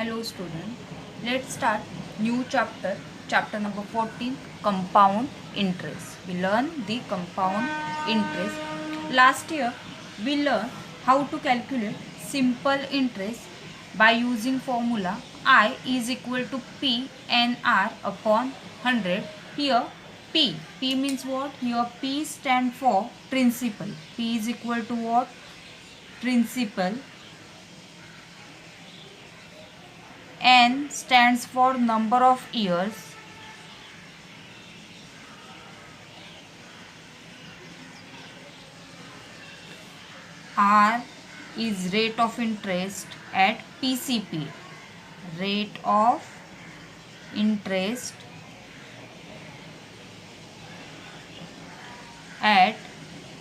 Hello student, let's start new chapter, chapter number 14, compound interest. We learn the compound interest. Last year we learned how to calculate simple interest by using formula I is equal to P N R upon 100. Here P means what? Here P stand for principal. P is equal to what? Principal. N stands for number of years. R is rate of interest at PCP. Rate of interest at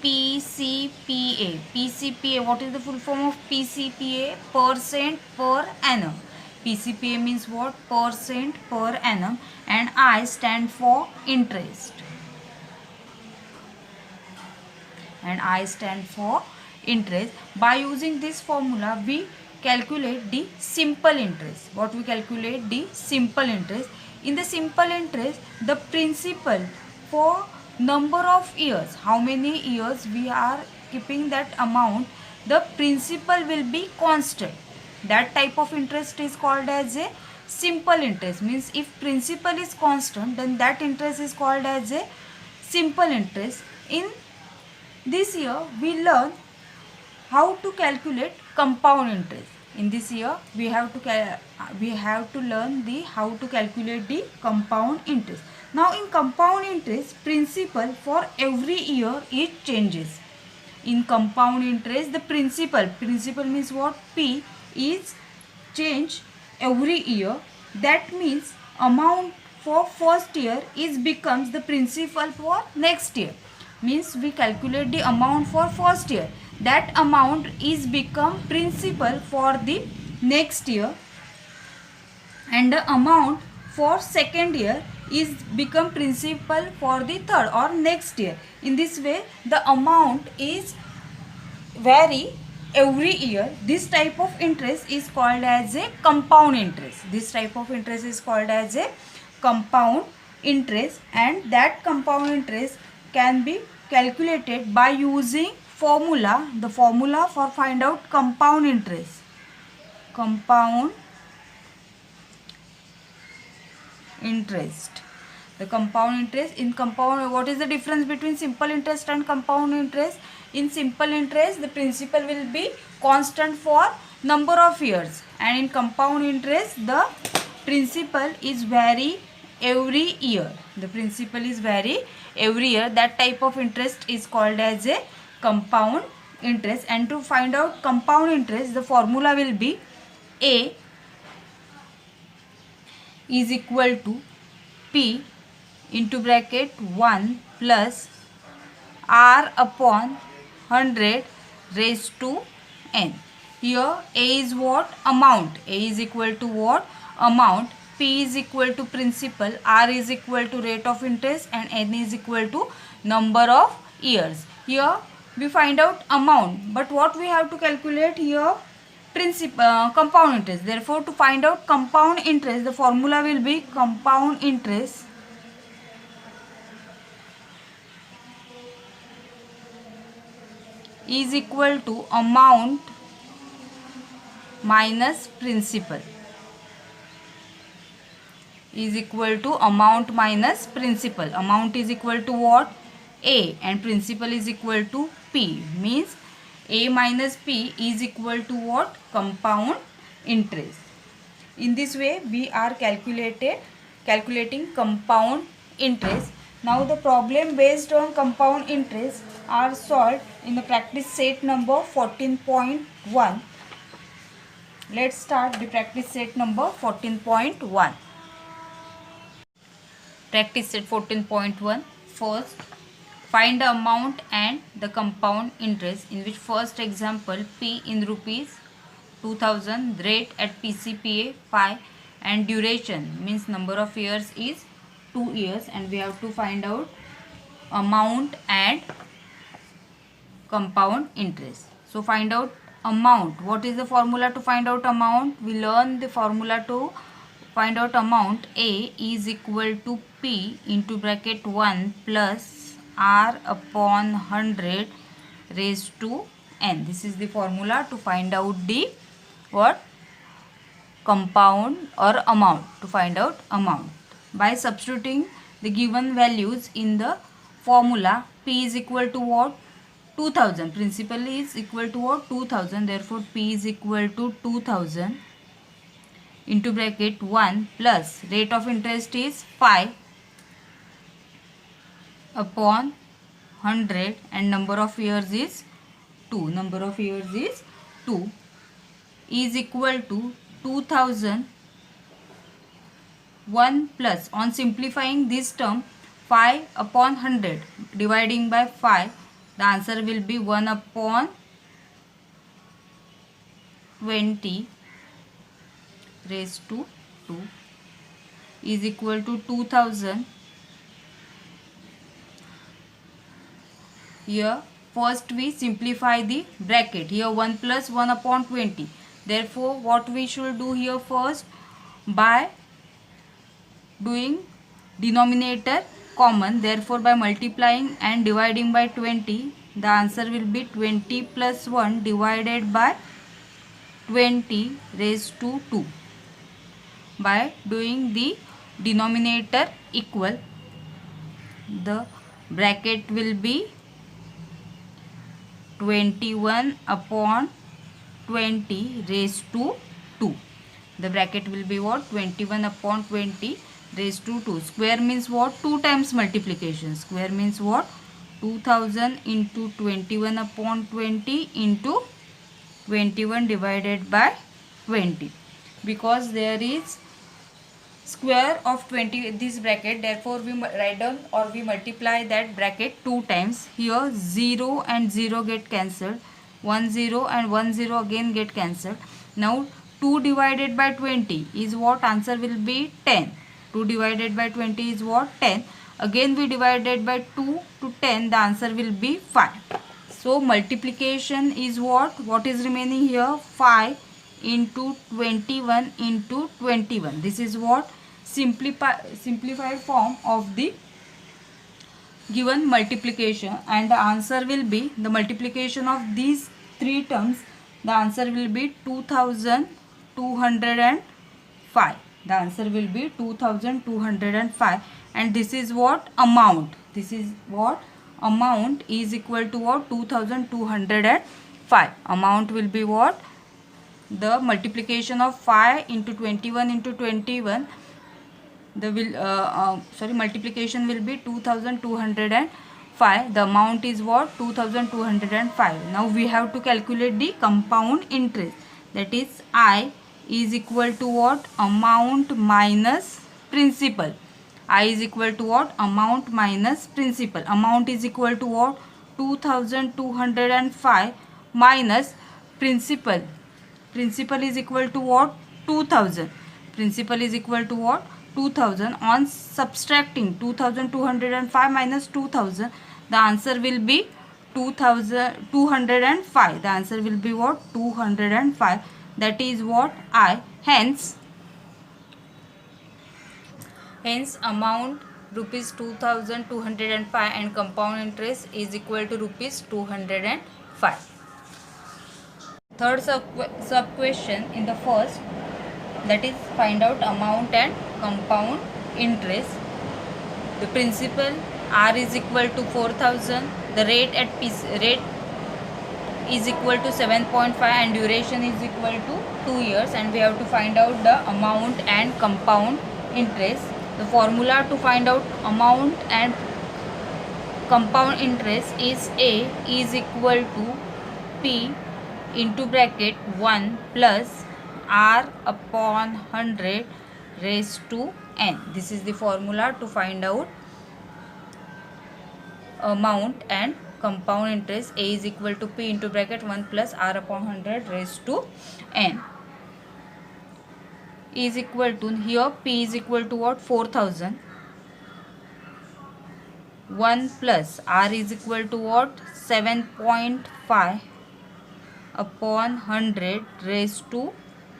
PCPA. PCPA, what is the full form of PCPA? Percent per annum. PCPA means what? Percent per annum, and I stand for interest. And I stand for interest. By using this formula, we calculate the simple interest. What we calculate? The simple interest. In the simple interest, the principal for number of years, how many years we are keeping that amount, the principal will be constant. That type of interest is called as a simple interest. Means if principal is constant, then that interest is called as a simple interest. In this year we learn how to calculate compound interest. In this year we have to learn the how to calculate the compound interest. Now in compound interest, principal for every year it changes. In compound interest, the principal means what? P is change every year. That means amount for first year is becomes the principal for next year. Means we calculate the amount for first year, that amount is become principal for the next year, and the amount for second year is become principal for the third or next year. In this way the amount is vary every year. This type of interest is called as a compound interest. This type of interest is called as a compound interest, and that compound interest can be calculated by using formula. The formula for find out compound interest. Compound interest. The compound interest, in compound, what is the difference between simple interest and compound interest? In simple interest, the principal will be constant for number of years, and in compound interest, the principal is vary every year. The principal is vary every year. That type of interest is called as a compound interest. And to find out compound interest, the formula will be A is equal to P into bracket 1 plus R upon 100 raised to N. Here A is what? Amount. A is equal to what? Amount. P is equal to principal. R is equal to rate of interest, and N is equal to number of years. Here we find out amount, but what we have to calculate here? Compound interest. Therefore, to find out compound interest, the formula will be compound interest is equal to amount minus principal. Is equal to amount minus principal. Amount is equal to what? A, and principal is equal to P. Means A minus P is equal to what? Compound interest. In this way we are calculating compound interest. Now the problem based on compound interest are solved in the practice set number 14.1. Let's start the practice set number 14.1. Practice set 14.1. First, find the amount and the compound interest, in which first example P in rupees 2000, rate at PCPA 5, and duration means number of years is 2 years, and we have to find out amount and compound interest. So find out amount. What is the formula to find out amount? We learn the formula to find out amount. A is equal to P into bracket 1 plus R upon 100 raised to n. This is the formula to find out the what? Compound or amount. To find out amount. By substituting the given values in the formula, P is equal to what? 2000. Principal is equal to what? 2000. Therefore, P is equal to 2000 into bracket 1 plus rate of interest is 5 upon 100 and number of years is 2. Number of years is 2 is equal to 2000 1 plus, on simplifying this term, 5 upon 100 dividing by 5, the answer will be 1 upon 20 raised to 2 is equal to 2000. Here first we simplify the bracket. Here 1 plus 1 upon 20. Therefore what we should do here first, by doing denominator common, therefore by multiplying and dividing by 20, the answer will be 20 plus 1 divided by 20 raised to 2. By doing the denominator equal, the bracket will be 21 upon 20 raised to 2. The bracket will be what? 21 upon 20 raised to 2. Square means what? 2 times multiplication. Square means what? 2000 into 21 upon 20 into 21 divided by 20. Because there is square of 20 this bracket, therefore we write down or we multiply that bracket 2 times. Here 0 and 0 get cancelled. 1 0 and 1 0 again get cancelled. Now 2 divided by 20 is what? Answer will be 10. 2 divided by 20 is what? 10. Again we divided by 2 to 10, the answer will be 5. So multiplication is what? What is remaining here? 5 into 21 into 21. This is what? Simplified form of the given multiplication, and the answer will be the multiplication of these three terms. The answer will be 2205. The answer will be 2205, and this is what? Amount. This is what? Amount is equal to what? 2205. Amount will be what? The multiplication of 5 into 21 into 21. The multiplication will be 2205. The amount is what? 2205. Now we have to calculate the compound interest. That is I is equal to what? Amount minus principal. I is equal to what? Amount minus principal. Amount is equal to what? 2205 minus principal. Principal is equal to what? 2000. Principal is equal to what? 2000. On subtracting 2205 minus 2000, the answer will be 205. The answer will be what? 205. That is what? I. Hence amount rupees 2205 and compound interest is equal to rupees 205. Third sub question in the first, that is find out amount and compound interest. The principal R is equal to 4000. The rate is equal to 7.5 and duration is equal to 2 years, and we have to find out the amount and compound interest. The formula to find out amount and compound interest is A is equal to P into bracket 1 plus R upon 100 raised to n. This is the formula to find out amount and compound interest. A is equal to P into bracket 1 plus R upon 100 raised to n. Is equal to, here P is equal to what? 4000. 1 plus R is equal to what? 7.5 upon 100 raised to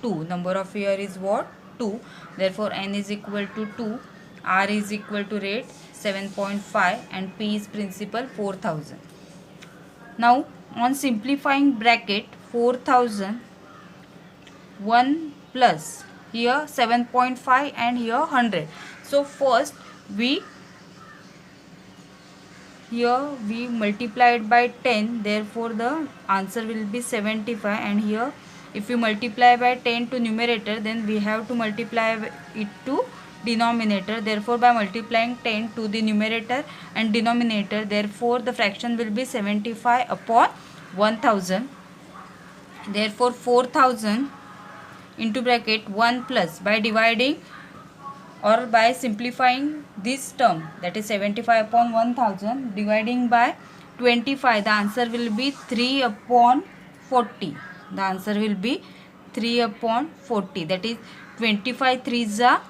2. Number of here is what? 2. Therefore n is equal to 2, r is equal to rate 7.5 and p is principal 4000. Now on simplifying bracket, 4000 1 plus here 7.5 and here 100. So first we multiply it by 10, therefore the answer will be 75. And here if we multiply by 10 to numerator, then we have to multiply it to denominator. Therefore by multiplying 10 to the numerator and denominator, therefore the fraction will be 75 upon 1000. Therefore 4000 into bracket 1 plus, by dividing or by simplifying this term, that is 75 upon 1000, dividing by 25, the answer will be 3 upon 40. The answer will be 3 upon 40, that is 25 3s are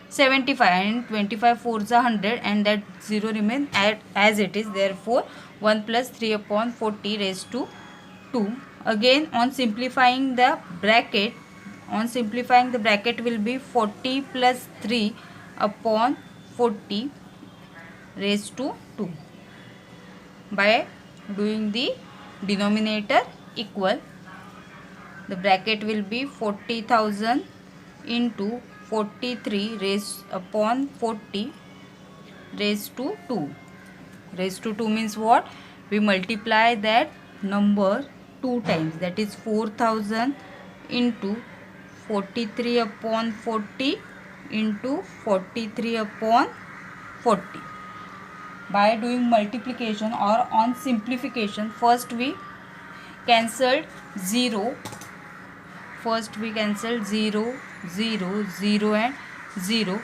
75 and 25 4s are 100, and that 0 remains as it is. Therefore 1 plus 3 upon 40 raised to 2. Again on simplifying the bracket, will be 40 plus 3 upon 40 raised to 2. By doing the denominator equal, the bracket will be 40,000 into 43 raised upon 40 raised to 2. Raised to 2 means what? We multiply that number 2 times, that is 4000 into 43 upon 40 into 43 upon 40. By doing multiplication or on simplification, first we cancelled 0. First we cancelled 0, 0, 0 and 0.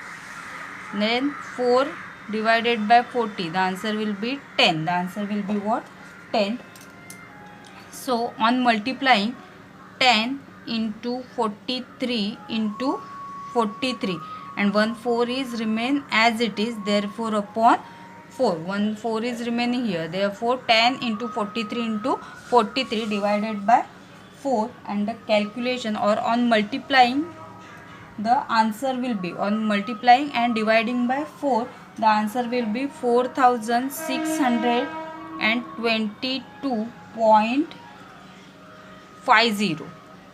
Then 4 divided by 40, the answer will be 10. The answer will be what? 10. So on multiplying 10 into 43 into 43, and 1 4 is remain as it is, therefore upon 4, 1 4 is remaining here, therefore 10 into 43 into 43 divided by 4, and the calculation or on multiplying, the answer will be, on multiplying and dividing by 4, the answer will be 4622.50.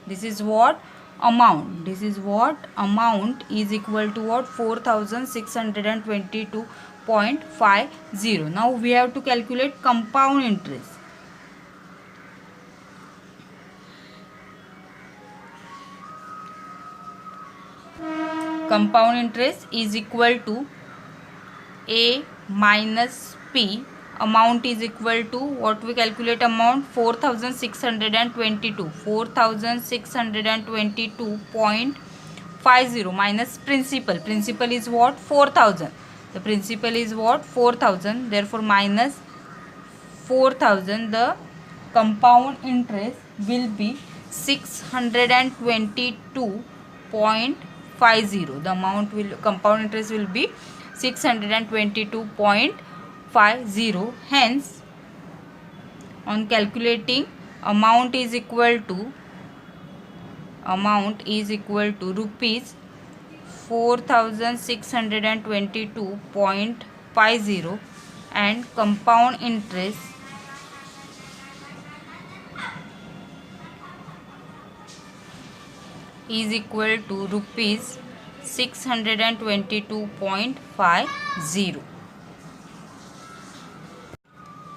This is what amount. This is what amount is equal to what? 4622.50. Now we have to calculate compound interest. Compound interest is equal to A minus P. Amount is equal to what? We calculate amount 4622. 4622.50 minus principal. Principal is what? 4000. The principal is what? 4000. Therefore minus 4000. The compound interest will be 622.50. The amount will, compound interest will be 622.50. Hence on calculating, amount is equal to rupees 4622.50, and compound interest is equal to rupees 622.50.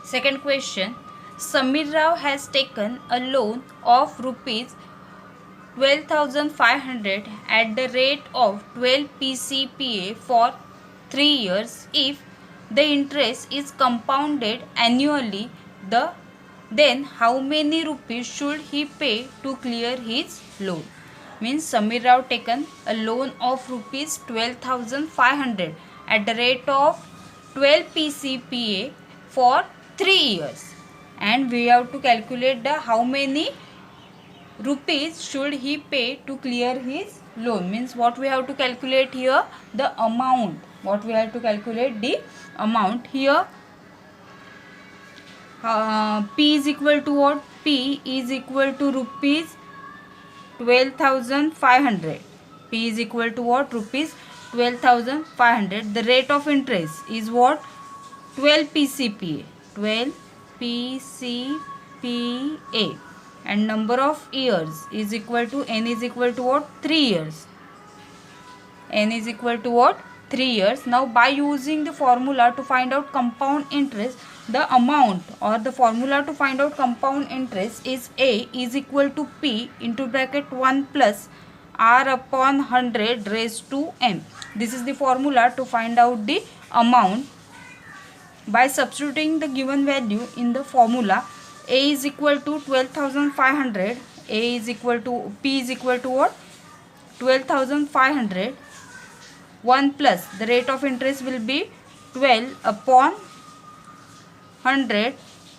Second question. Samir Rao has taken a loan of rupees 12,500 at the rate of 12 PCPA for 3 years. If the interest is compounded annually, then how many rupees should he pay to clear his loan? Means Samir Rao taken a loan of rupees 12,500 at the rate of 12 PCPA for 3 years, and we have to calculate the how many rupees should he pay to clear his loan. Means what we have to calculate here? The amount. What we have to calculate? The amount. Here P is equal to what? P is equal to rupees 12,500. P is equal to what? Rupees 12,500. The rate of interest is what? 12 PCPA. 12 PCPA. And number of years is equal to, N is equal to what? 3 years. N is equal to what? 3 years. Now by using the formula to find out compound interest, the amount or the formula to find out compound interest is A is equal to P into bracket 1 plus R upon 100 raised to M. This is the formula to find out the amount. By substituting the given value in the formula, A is equal to 12,500, A is equal to, P is equal to what? 12,500. 1 plus the rate of interest will be 12 upon 100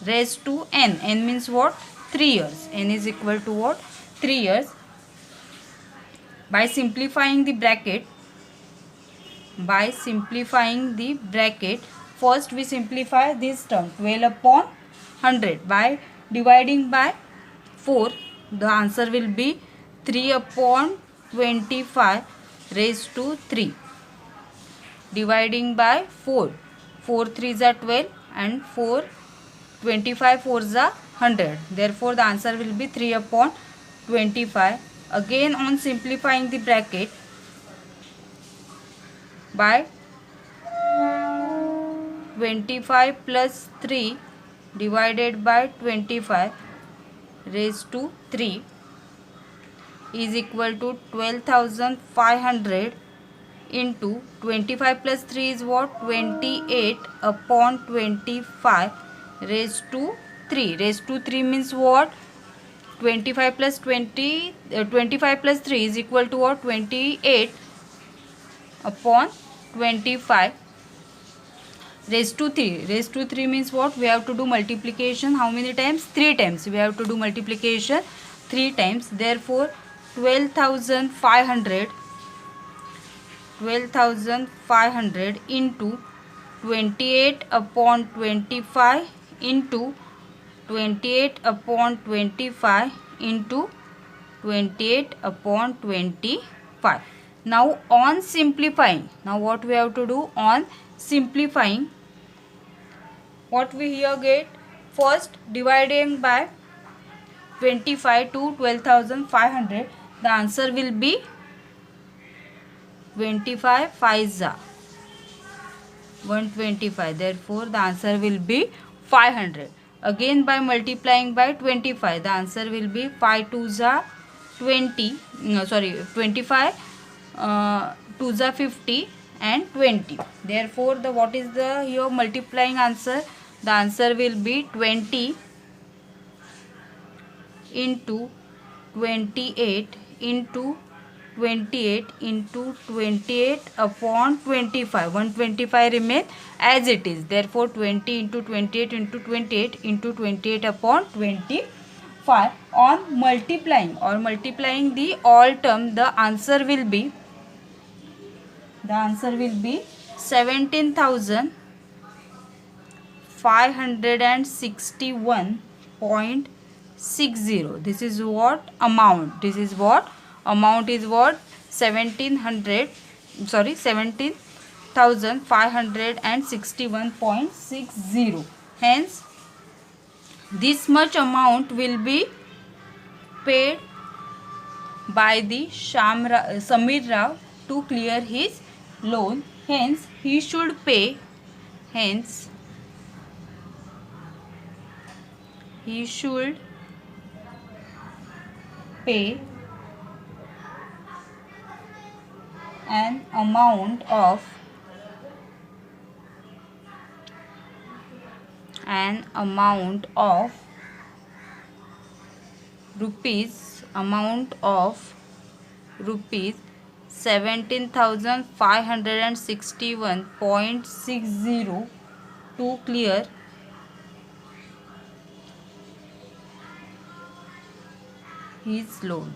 raised to N. N means what? 3 years. N is equal to what? 3 years. By simplifying the bracket, first we simplify this term 12 upon 100 by dividing by 4. The answer will be 3 upon 25 raised to 3. Dividing by 4. 4 3s are 12 and 4 25 4s are 100. Therefore the answer will be 3 upon 25. Again on simplifying the bracket by 25 plus 3 divided by 25 raised to 3 is equal to 12,500 into 25 plus 3 is what? 28 upon 25 raised to 3. Raised to 3 means what? 25 plus 3 is equal to what? 28 upon 25 raised to 3. Raised to 3 means what? We have to do multiplication. How many times? 3 times. We have to do multiplication 3 times. Therefore 12,500 into 28 upon 25 into 28 upon 25 into 28 upon 25. Now on simplifying, now what we have to do on simplifying, what we here get? First dividing by 25 to 12,500, the answer will be 25 5s are 125. Therefore the answer will be 500. Again by multiplying by 25, the answer will be 5 2s are 20. 25 2s are 50 and 20. Therefore the what is the here multiplying answer? The answer will be 20 into 28 into 28 into 28 upon 25. 125 remain as it is. Therefore 20 into 28 into 28 into 28 upon 25. On multiplying the all term, the answer will be 17,561.60. This is what amount. Amount is what? 17,561.60. Hence this much amount will be paid by the Samir Rao to clear his loan. Hence he should pay an amount of rupees 17,561.60 to clear his loan.